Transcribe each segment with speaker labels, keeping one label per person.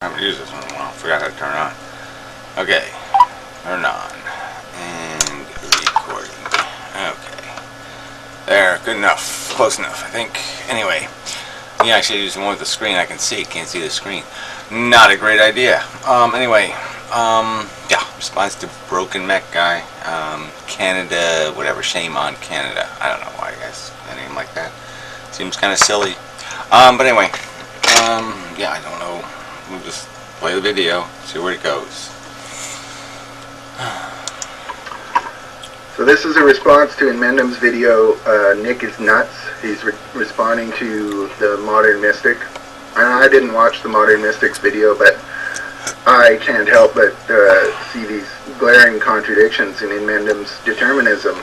Speaker 1: I haven't used this one in a while. Forgot how to turn it on. Okay, turn on and recording. Okay, there, good enough, close enough, I think. Anyway, yeah, actually use the one with the screen. I can see, can't see the screen. Not a great idea. Yeah, response to Broken Mech guy. Canada, whatever. Shame on Canada. I don't know why, guys. A name like that seems kind of silly. But anyway, yeah, I don't know. We'll just play the video, see where it goes.
Speaker 2: So this is a response to Inmendham's video, Nick is Nuts. He's responding to the Modern Mystic. I didn't watch the Modern Mystic's video, but I can't help but see these glaring contradictions in Inmendham's determinism.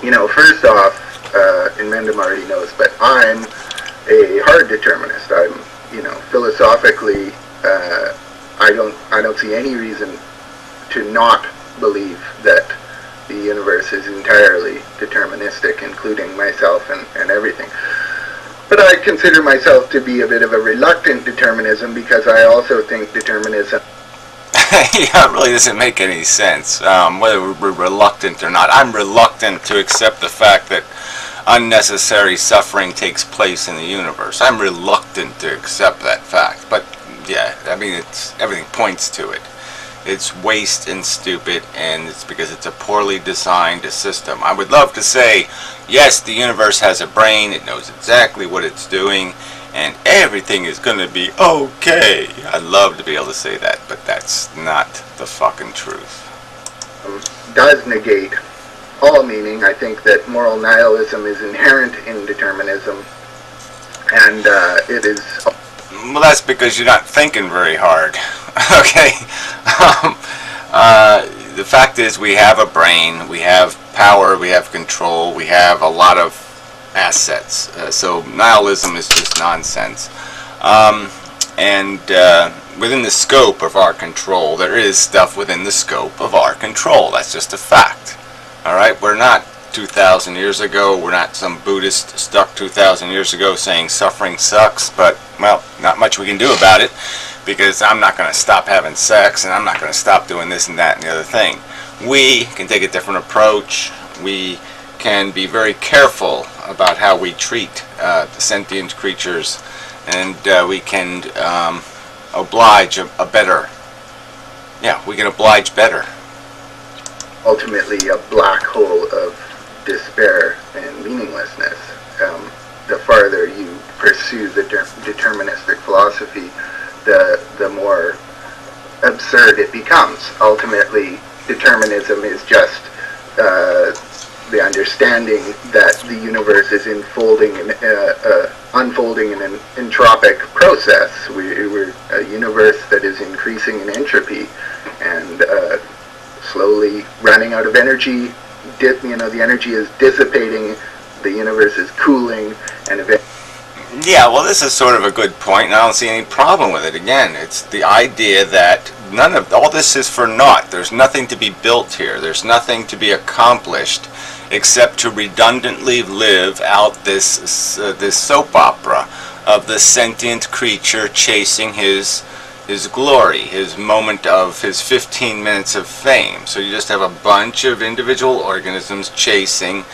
Speaker 2: You know, first off, Inmendham already knows, but I'm a hard determinist. I'm, you know, philosophically, I don't see any reason to not believe that the universe is entirely deterministic, including myself and everything. But I consider myself to be a bit of a reluctant determinism because I also think determinism...
Speaker 1: Yeah, it really doesn't make any sense, whether we're reluctant or not. I'm reluctant to accept the fact that unnecessary suffering takes place in the universe. I'm reluctant to accept that fact. But, yeah, I mean, everything points to it. It's waste and stupid, and it's because it's a poorly designed system. I would love to say, yes, the universe has a brain, it knows exactly what it's doing, and everything is going to be okay. I'd love to be able to say that, but that's not the fucking truth.
Speaker 2: Does negate all meaning. I think that moral nihilism is inherent in determinism, and it is...
Speaker 1: Well, that's because you're not thinking very hard. Okay? The fact is, we have a brain, we have power, we have control, we have a lot of assets. So nihilism is just nonsense. And within the scope of our control, there is stuff within the scope of our control. That's just a fact. Alright? We're not 2,000 years ago, we're not some Buddhist stuck 2,000 years ago saying suffering sucks, but, well, not much we can do about it, because I'm not going to stop having sex, and I'm not going to stop doing this and that and the other thing. We can take a different approach. We can be very careful about how we treat the sentient creatures, and we can oblige a better, yeah, we can oblige better.
Speaker 2: Ultimately a black hole of despair and meaninglessness. The farther you pursue the deterministic philosophy, the more absurd it becomes. Ultimately, determinism is just the understanding that the universe is unfolding in an entropic process. We're a universe that is increasing in entropy and slowly running out of energy. The energy is dissipating, the universe is cooling, and eventually...
Speaker 1: Yeah, well, this is sort of a good point, and I don't see any problem with it. Again, it's the idea that none of all this is for naught. There's nothing to be built here. There's nothing to be accomplished except to redundantly live out this this soap opera of the sentient creature chasing his glory, his moment of his 15 minutes of fame. So you just have a bunch of individual organisms chasing.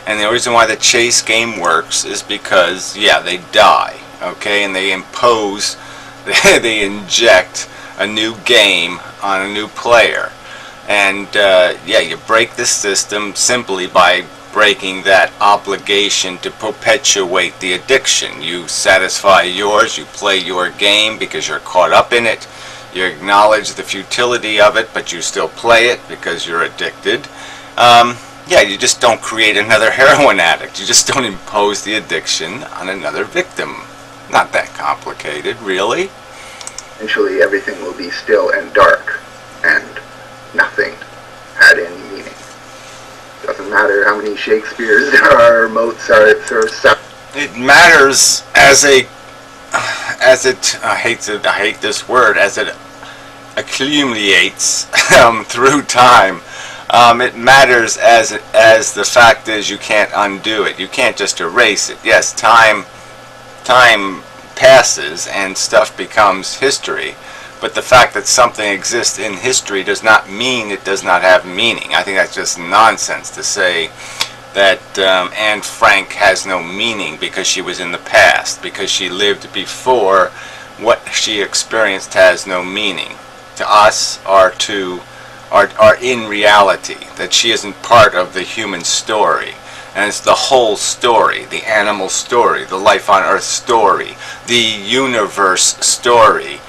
Speaker 1: And the reason why the chase game works is because, yeah, they die, okay, and they impose, they inject a new game on a new player. And, yeah, you break the system simply by breaking that obligation to perpetuate the addiction. You satisfy yours, you play your game because you're caught up in it. You acknowledge the futility of it, but you still play it because you're addicted. Yeah, you just don't create another heroin addict. You just don't impose the addiction on another victim. Not that complicated, really.
Speaker 2: Eventually everything will be still and dark, and nothing had any meaning. Doesn't matter how many Shakespeares there are, or Mozarts, or...
Speaker 1: It matters as it, I hate this word, as it accumulates through time. It matters as the fact is you can't undo it. You can't just erase it. Yes, time passes and stuff becomes history. But the fact that something exists in history does not mean it does not have meaning. I think that's just nonsense to say that Anne Frank has no meaning because she was in the past, because she lived before. What she experienced has no meaning to us or in reality, that she isn't part of the human story. And it's the whole story, the animal story, the life on earth story, the universe story.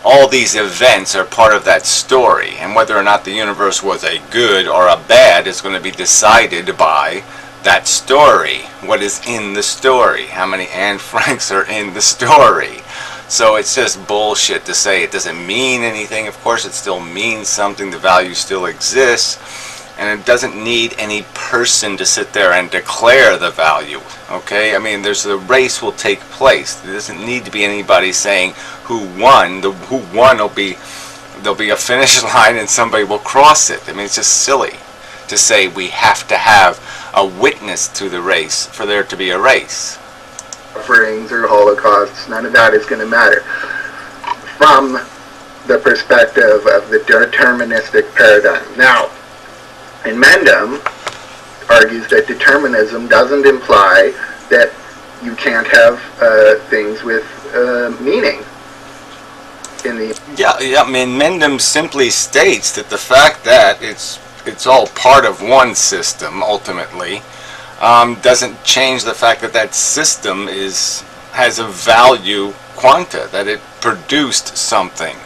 Speaker 1: All these events are part of that story, and whether or not the universe was a good or a bad is going to be decided by that story. What is in the story? How many Anne Franks are in the story? So it's just bullshit to say it doesn't mean anything. Of course it still means something. The value still exists. And it doesn't need any person to sit there and declare the value. Okay? I mean, the race will take place. There doesn't need to be anybody saying who won. Who won will be, there'll be a finish line and somebody will cross it. I mean, it's just silly to say we have to have a witness to the race for there to be a race.
Speaker 2: Sufferings or holocausts, none of that is going to matter. From the perspective of the deterministic paradigm. Now, Inmendham argues that determinism doesn't imply that you can't have things with meaning.
Speaker 1: Yeah, I mean, Inmendham simply states that the fact that it's all part of one system ultimately doesn't change the fact that that system has a value quanta, that it produced something,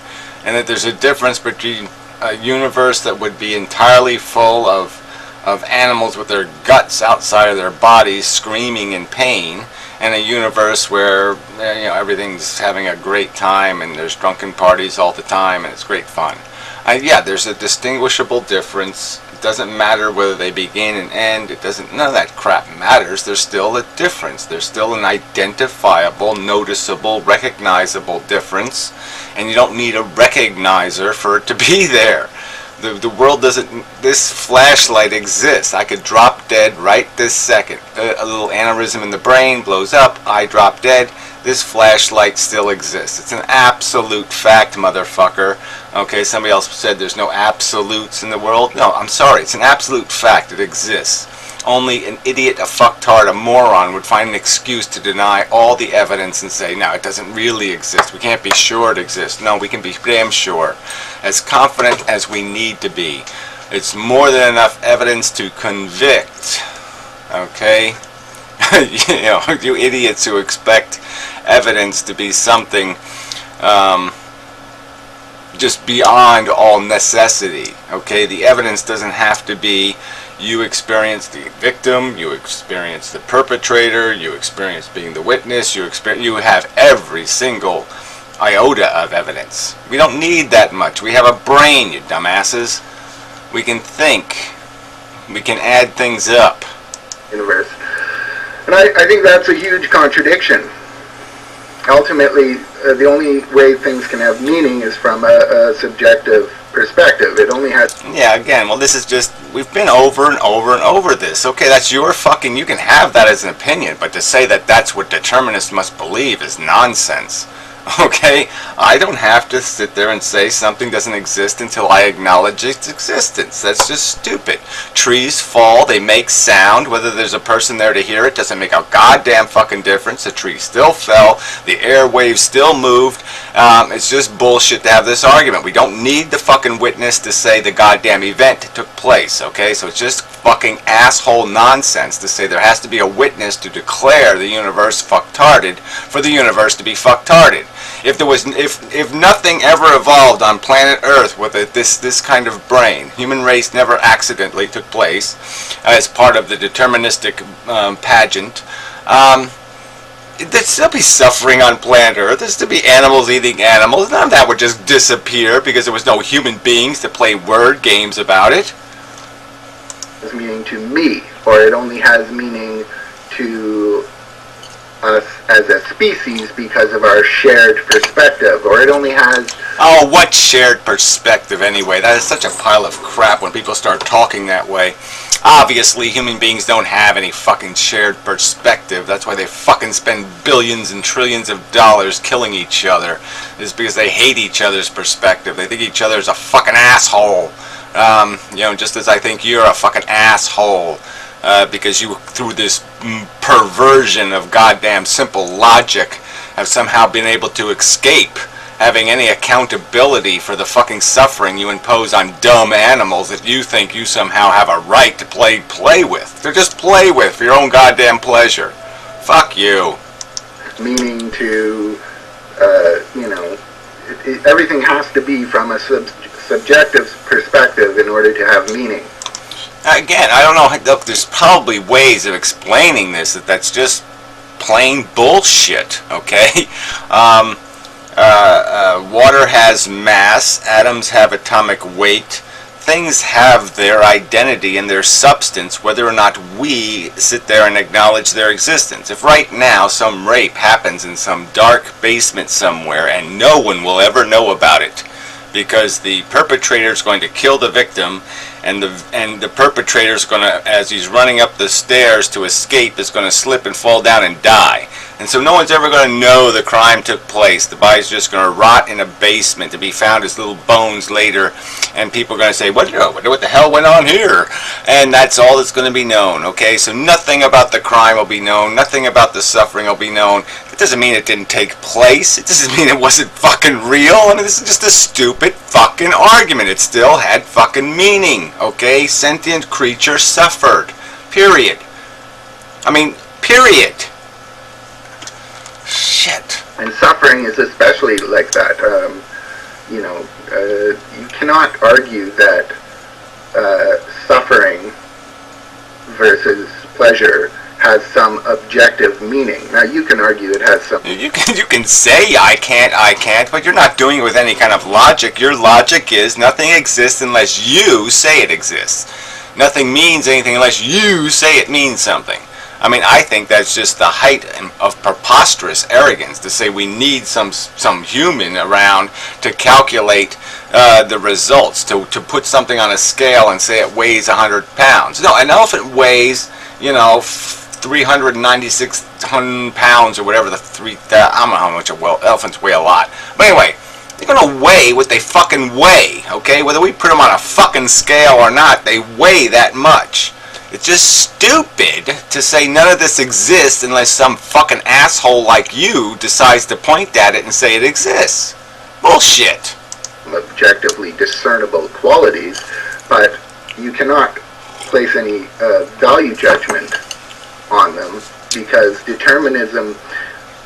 Speaker 1: and that there's a difference between a universe that would be entirely full of animals with their guts outside of their bodies screaming in pain, and a universe where everything's having a great time and there's drunken parties all the time and it's great fun. Yeah, there's a distinguishable difference. It doesn't matter whether they begin and end. None of that crap matters. There's still a difference. There's still an identifiable, noticeable, recognizable difference, and you don't need a recognizer for it to be there. The world doesn't, this flashlight exists. I could drop dead right this second. A little aneurysm in the brain blows up, I drop dead. This flashlight still exists. It's an absolute fact, motherfucker. Okay, somebody else said there's no absolutes in the world. No, I'm sorry, it's an absolute fact. It exists. Only an idiot, a fucktard, a moron would find an excuse to deny all the evidence and say, no, it doesn't really exist. We can't be sure it exists. No, we can be damn sure. As confident as we need to be. It's more than enough evidence to convict. Okay? You idiots who expect evidence to be something just beyond all necessity. Okay? The evidence doesn't have to be you experience the victim, you experience the perpetrator, you experience being the witness, you have every single iota of evidence. We don't need that much. We have a brain, you dumbasses. We can think. We can add things up.
Speaker 2: Universe. And I think that's a huge contradiction. Ultimately, the only way things can have meaning is from a subjective perspective. It only has...
Speaker 1: Yeah, again, well, this is just... We've been over and over and over this. Okay, that's your fucking... You can have that as an opinion, but to say that that's what determinists must believe is nonsense. Okay? I don't have to sit there and say something doesn't exist until I acknowledge its existence. That's just stupid. Trees fall, they make sound. Whether there's a person there to hear it doesn't make a goddamn fucking difference. The tree still fell. The airwaves still moved. It's just bullshit to have this argument. We don't need the fucking witness to say the goddamn event took place. Okay? So it's just fucking asshole nonsense to say there has to be a witness to declare the universe fucktarded for the universe to be fucktarded. If nothing ever evolved on planet Earth with this kind of brain, human race never accidentally took place as part of the deterministic pageant, there'd still be suffering on planet Earth. There'd still be animals eating animals. None of that would just disappear because there was no human beings to play word games about it.
Speaker 2: Has meaning to me, or it only has meaning to us as a species because of our shared perspective, or it only has...
Speaker 1: Oh, what shared perspective anyway? That is such a pile of crap when people start talking that way. Obviously, human beings don't have any fucking shared perspective. That's why they fucking spend billions and trillions of dollars killing each other. It's because they hate each other's perspective. They think each other's a fucking asshole. Just as I think you're a fucking asshole. Because you, through this perversion of goddamn simple logic, have somehow been able to escape having any accountability for the fucking suffering you impose on dumb animals that you think you somehow have a right to play with. To just play with for your own goddamn pleasure. Fuck you.
Speaker 2: Meaning to, everything has to be from a subjective perspective in order to have meaning.
Speaker 1: Again, I don't know. Look, there's probably ways of explaining this that's just plain bullshit, okay? Water has mass, atoms have atomic weight, things have their identity and their substance whether or not we sit there and acknowledge their existence. If right now some rape happens in some dark basement somewhere and no one will ever know about it because the perpetrator is going to kill the victim and the perpetrator is going to, as he's running up the stairs to escape, is going to slip and fall down and die. And so no one's ever going to know the crime took place. The body's just going to rot in a basement to be found as little bones later, and people are going to say, what the hell went on here? And that's all that's going to be known, okay? So nothing about the crime will be known, nothing about the suffering will be known. It doesn't mean it didn't take place. It doesn't mean it wasn't fucking real. I mean, this is just a stupid fucking argument. It still had fucking meaning, okay? Sentient creature suffered. Period. I mean, period. Shit.
Speaker 2: And suffering is especially like that. You cannot argue that suffering versus pleasure has some objective meaning. Now you can argue it has some.
Speaker 1: You can say I can't, but you're not doing it with any kind of logic. Your logic is nothing exists unless you say it exists. Nothing means anything unless you say it means something. I mean, I think that's just the height of preposterous arrogance to say we need some human around to calculate the results, to put something on a scale and say it weighs 100 pounds. No, an elephant weighs, 396 pounds or whatever, I don't know how much elephants weigh a lot. But anyway, they're going to weigh what they fucking weigh, okay? Whether we put them on a fucking scale or not, they weigh that much. It's just stupid to say none of this exists unless some fucking asshole like you decides to point at it and say it exists. Bullshit.
Speaker 2: Objectively discernible qualities, but you cannot place any value judgment on them because determinism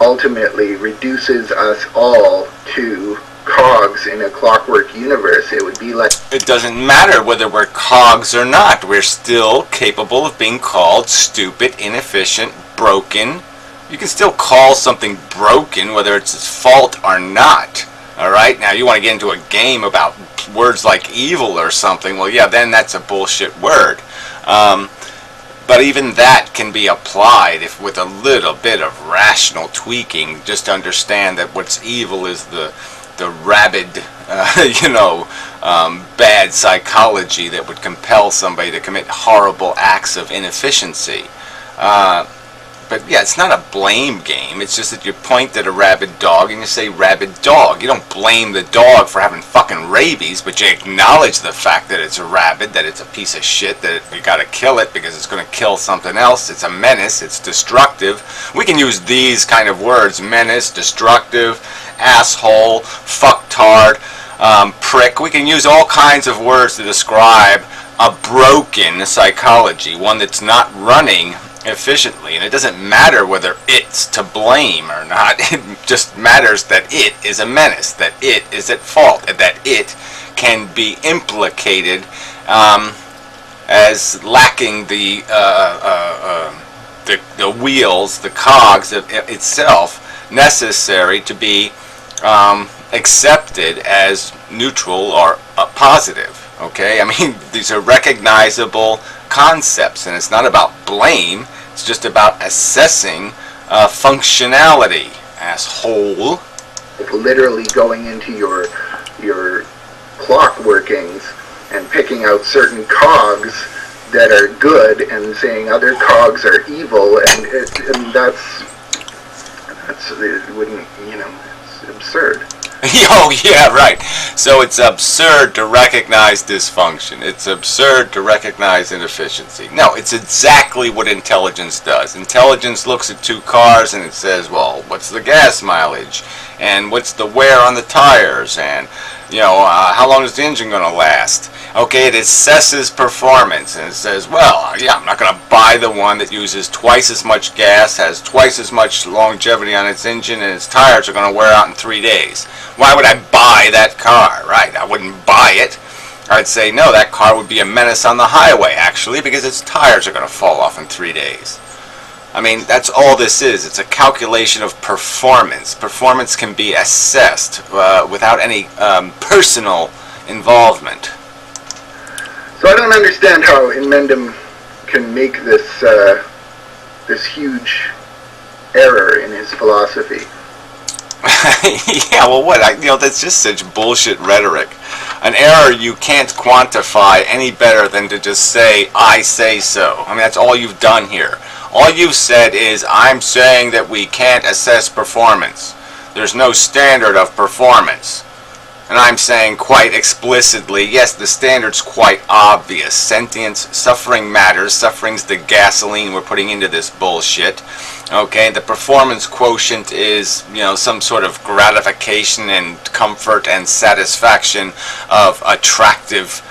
Speaker 2: ultimately reduces us all to cogs in a clockwork universe. It would be like...
Speaker 1: It doesn't matter whether we're cogs or not. We're still capable of being called stupid, inefficient, broken. You can still call something broken whether it's its fault or not. Alright? Now you want to get into a game about words like evil or something. Well, yeah, then that's a bullshit word. But even that can be applied with a little bit of rational tweaking, just to understand that what's evil is the rabid, bad psychology that would compel somebody to commit horrible acts of inefficiency. But yeah, it's not a blame game. It's just that you point at a rabid dog and you say rabid dog. You don't blame the dog for having fucking rabies, but you acknowledge the fact that it's a rabid, that it's a piece of shit, that you gotta kill it because it's gonna kill something else. It's a menace. It's destructive. We can use these kind of words: menace, destructive, asshole, fucktard, prick. We can use all kinds of words to describe a broken psychology, one that's not running efficiently, and it doesn't matter whether it's to blame or not. It just matters that it is a menace, that it is at fault, and that it can be implicated as lacking the wheels, the cogs of itself necessary to be accepted as neutral or positive. Okay, I mean, these are recognizable concepts, and it's not about blame. It's just about assessing functionality, asshole.
Speaker 2: Literally going into your clock workings and picking out certain cogs that are good and saying other cogs are evil, and that's it wouldn't, it's absurd.
Speaker 1: Oh, yeah, right. So it's absurd to recognize dysfunction. It's absurd to recognize inefficiency. No, it's exactly what intelligence does. Intelligence looks at two cars and it says, well, what's the gas mileage? And what's the wear on the tires? And, how long is the engine going to last? Okay, it assesses performance and it says, well, yeah, I'm not going to buy the one that uses twice as much gas, has twice as much longevity on its engine, and its tires are going to wear out in 3 days. Why would I buy that car? Right, I wouldn't buy it. I'd say, no, that car would be a menace on the highway, actually, because its tires are going to fall off in 3 days. I mean, that's all this is. It's a calculation of performance. Performance can be assessed without any personal involvement.
Speaker 2: So I don't understand how Inmendham can make this huge error in his philosophy.
Speaker 1: Yeah, well, what? That's just such bullshit rhetoric. An error you can't quantify any better than to just say, I say so. I mean, that's all you've done here. All you've said is, I'm saying that we can't assess performance. There's no standard of performance. And I'm saying quite explicitly, yes, the standard's quite obvious. Sentience, suffering matters. Suffering's the gasoline we're putting into this bullshit. Okay, the performance quotient is, some sort of gratification and comfort and satisfaction of attractive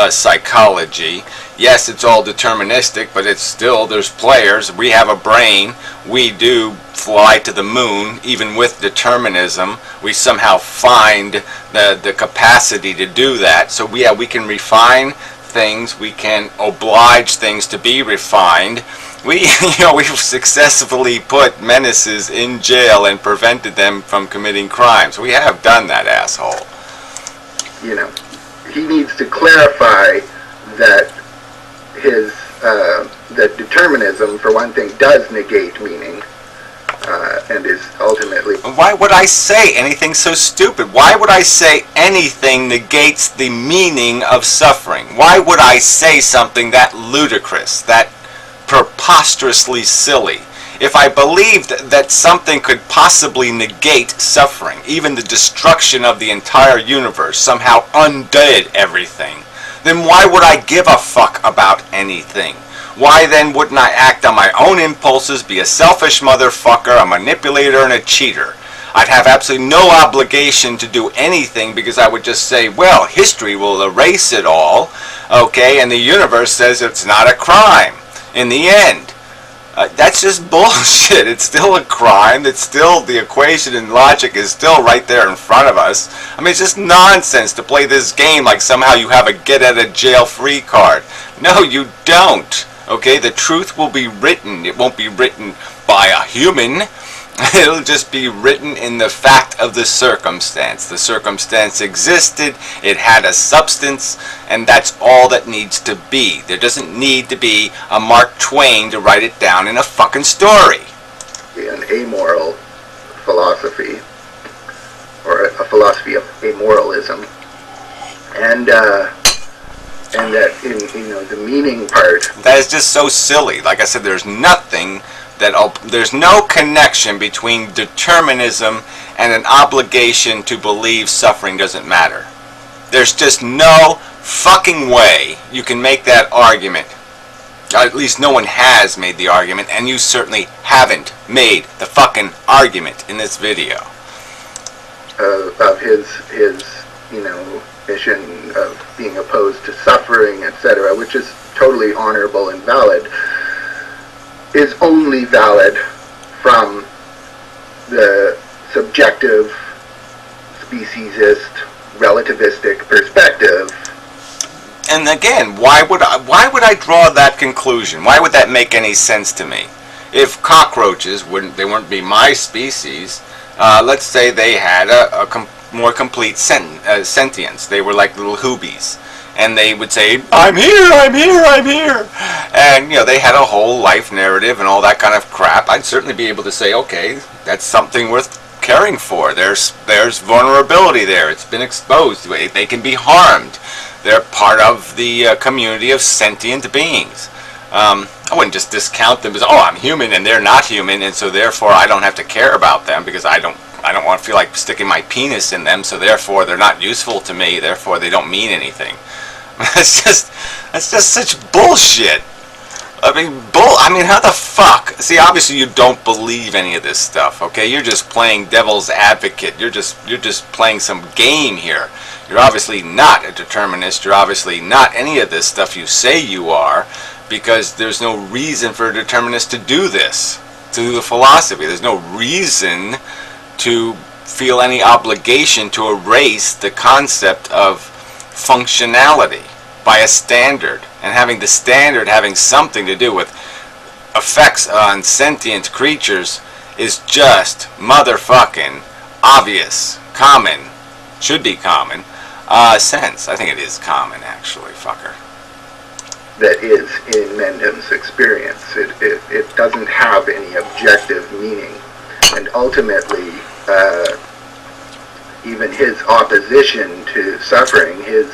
Speaker 1: psychology. Yes, it's all deterministic, but it's still, there's players. We have a brain. We do fly to the moon, even with determinism. We somehow find the capacity to do that. So we can refine things. We can oblige things to be refined. We've successfully put menaces in jail and prevented them from committing crimes. We have done that, asshole.
Speaker 2: He needs to clarify that that determinism, for one thing, does negate meaning, and is ultimately...
Speaker 1: Why would I say anything so stupid? Why would I say anything negates the meaning of suffering? Why would I say something that ludicrous, that preposterously silly? If I believed that something could possibly negate suffering, even the destruction of the entire universe somehow undid everything, then why would I give a fuck about anything? Why then wouldn't I act on my own impulses, be a selfish motherfucker, a manipulator, and a cheater? I'd have absolutely no obligation to do anything because I would just say, well, history will erase it all, okay, and the universe says it's not a crime in the end. That's just bullshit. It's still a crime. It's still, the equation and logic is still right there in front of us. I mean, it's just nonsense to play this game like somehow you have a get-out-of-jail-free card. No, you don't. Okay, the truth will be written. It won't be written by a human. It'll just be written in the fact of the circumstance. The circumstance existed, it had a substance, and that's all that needs to be. There doesn't need to be a Mark Twain to write it down in a fucking story.
Speaker 2: An amoral philosophy, or a philosophy of amoralism, and that in the meaning part.
Speaker 1: That is just so silly. Like I said, there's nothing. There's no connection between determinism and an obligation to believe suffering doesn't matter. There's just no fucking way you can make that argument. At least no one has made the argument, and you certainly haven't made the fucking argument in this video.
Speaker 2: Of his mission of being opposed to suffering, etc., which is totally honorable and valid, is only valid from the subjective, speciesist, relativistic perspective.
Speaker 1: And again, why would I draw that conclusion? Why would that make any sense to me? If cockroaches wouldn't be my species, let's say they had a more complete sentience. They were like little hoobies. And they would say, I'm here, I'm here, I'm here. And, they had a whole life narrative and all that kind of crap. I'd certainly be able to say, okay, that's something worth caring for. There's vulnerability there. It's been exposed. They can be harmed. They're part of the community of sentient beings. I wouldn't just discount them as, oh, I'm human and they're not human, and so therefore I don't have to care about them because I don't want to feel like sticking my penis in them, so therefore they're not useful to me, therefore they don't mean anything. That's just such bullshit. I mean, how the fuck? See, obviously you don't believe any of this stuff, okay? You're just playing devil's advocate. You're just playing some game here. You're obviously not a determinist. You're obviously not any of this stuff you say you are, because there's no reason for a determinist to do this, to do the philosophy. There's no reason to feel any obligation to erase the concept of functionality by a standard, and having the standard having something to do with effects on sentient creatures is just motherfucking obvious, common, should be common sense. I think it is common, actually, fucker.
Speaker 2: That is Inmendham's experience. It doesn't have any objective meaning, and ultimately even his opposition to suffering, his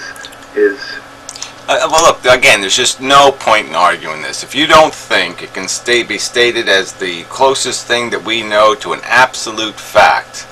Speaker 1: well, look, again, there's just no point in arguing this. If you don't think it can be stated as the closest thing that we know to an absolute fact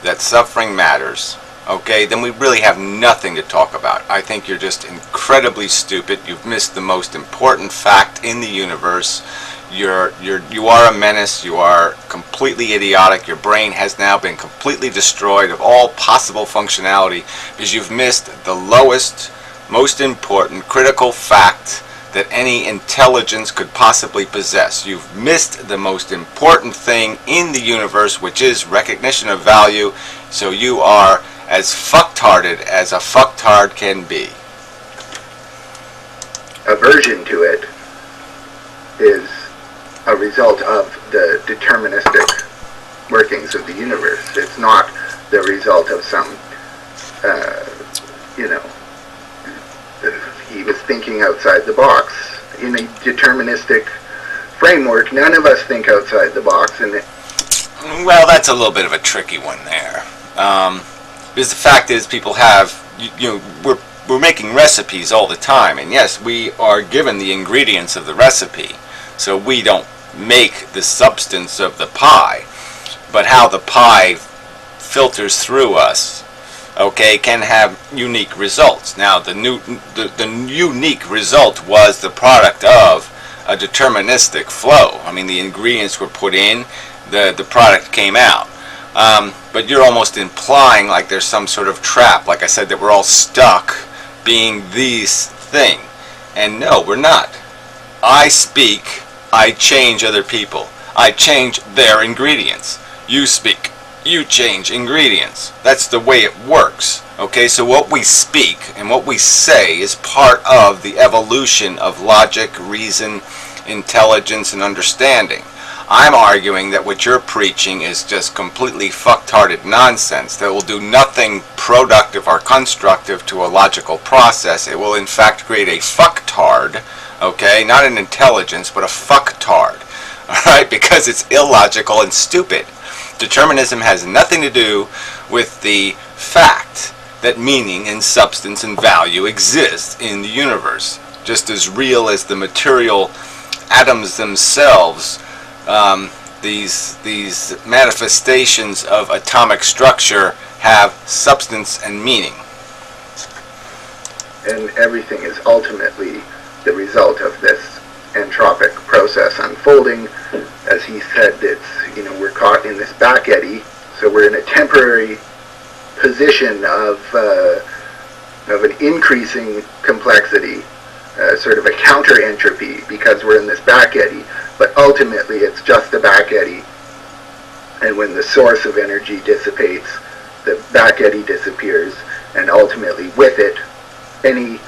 Speaker 1: that suffering matters, okay, then we really have nothing to talk about. I think you're just incredibly stupid. You've missed the most important fact in the universe. You are a menace. You are completely idiotic. Your brain has now been completely destroyed of all possible functionality because you've missed the lowest, most important, critical fact that any intelligence could possibly possess. You've missed the most important thing in the universe, which is recognition of value, so you are as fucktarded as a fucktard can be.
Speaker 2: Aversion to it is a result of the deterministic workings of the universe. It's not the result of some, he was thinking outside the box. In a deterministic framework, none of us think outside the box.
Speaker 1: Well, that's a little bit of a tricky one there. Because the fact is, people have, we're making recipes all the time, and yes, we are given the ingredients of the recipe, so we don't make the substance of the pie, but how the pie filters through us, okay, can have unique results. Now, the unique result was the product of a deterministic flow. I mean, the ingredients were put in, the product came out. But you're almost implying like there's some sort of trap, like I said, that we're all stuck being these thing. And no, we're not. I speak, I change other people. I change their ingredients. You speak, you change ingredients. That's the way it works. Okay, so what we speak and what we say is part of the evolution of logic, reason, intelligence, and understanding. I'm arguing that what you're preaching is just completely fucktarded nonsense that will do nothing productive or constructive to a logical process. It will in fact create a fucktard, okay? Not an intelligence, but a fucktard, alright? Because it's illogical and stupid. Determinism has nothing to do with the fact that meaning and substance and value exist in the universe, just as real as the material atoms themselves. These manifestations of atomic structure have substance and meaning.
Speaker 2: And everything is ultimately the result of this entropic process unfolding. As he said, it's, we're caught in this back eddy, so we're in a temporary position of an increasing complexity, sort of a counter entropy, because we're in this back eddy. But ultimately, it's just a back eddy. And when the source of energy dissipates, the back eddy disappears, and ultimately with it, any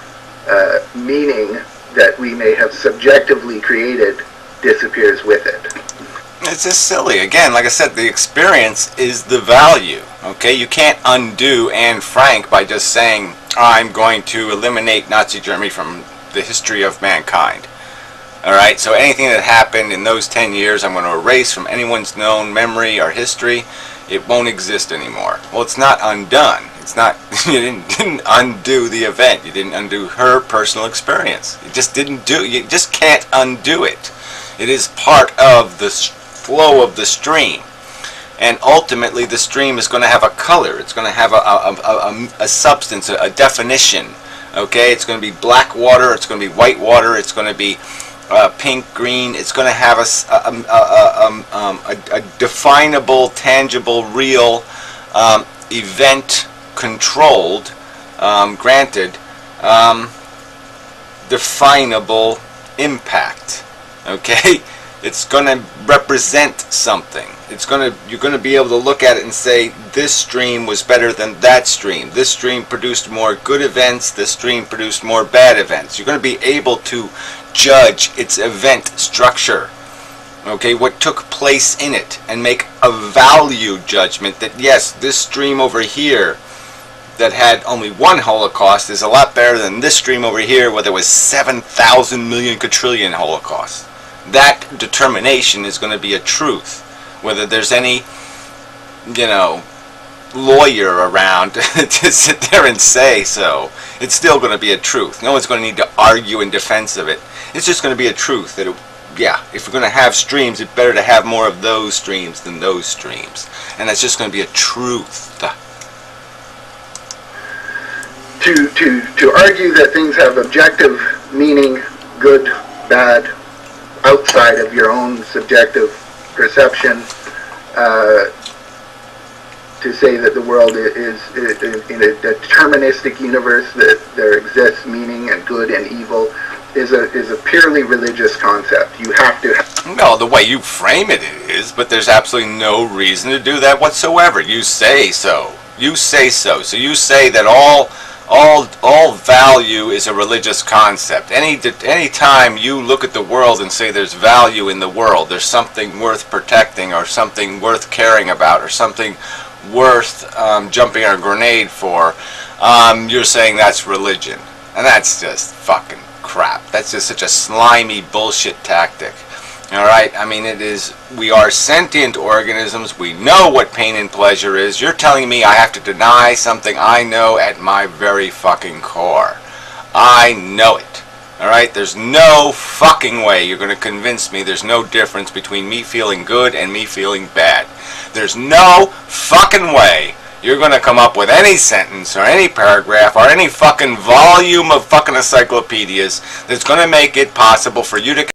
Speaker 2: meaning that we may have subjectively created disappears with it.
Speaker 1: It's just silly. Again, like I said, the experience is the value. Okay, you can't undo Anne Frank by just saying, I'm going to eliminate Nazi Germany from the history of mankind. Alright, so anything that happened in those 10 years, I'm going to erase from anyone's known memory or history. It won't exist anymore. Well, it's not undone. It's not, you didn't undo the event. You didn't undo her personal experience. You just didn't do, you just can't undo it. It is part of the flow of the stream. And ultimately the stream is going to have a color. It's going to have a substance, a definition. Okay, it's going to be black water, it's going to be white water, it's going to be pink, green. It's going to have a definable, tangible, real event controlled, granted, definable impact. Okay, it's going to represent something. You're going to be able to look at it and say, this stream was better than that stream. This stream produced more good events. This stream produced more bad events. You're going to be able to judge its event structure. Okay, what took place in it, and make a value judgment that yes, this stream over here that had only one Holocaust is a lot better than this stream over here where there was 7,000 million quadrillion Holocausts. That determination is going to be a truth. Whether there's any, lawyer around to sit there and say so, it's still going to be a truth. No one's going to need to argue in defense of it. It's just going to be a truth that, if we're going to have streams, it's better to have more of those streams than those streams. And that's just going to be a truth.
Speaker 2: To argue that things have objective meaning, good, bad, outside of your own subjective perception, to say that the world is in a deterministic universe, that there exists meaning and good and evil, is a purely religious concept. You have to.
Speaker 1: No, the way you frame it is, but there's absolutely no reason to do that whatsoever. You say so. You say so. So you say that all value is a religious concept. Any time you look at the world and say there's value in the world, there's something worth protecting, or something worth caring about, or something worth jumping a grenade for, you're saying that's religion. And that's just fucking crap. That's just such a slimy bullshit tactic. Alright, I mean, we are sentient organisms. We know what pain and pleasure is. You're telling me I have to deny something I know at my very fucking core. I know it. Alright, there's no fucking way you're going to convince me there's no difference between me feeling good and me feeling bad. There's no fucking way you're going to come up with any sentence or any paragraph or any fucking volume of fucking encyclopedias that's going to make it possible for you to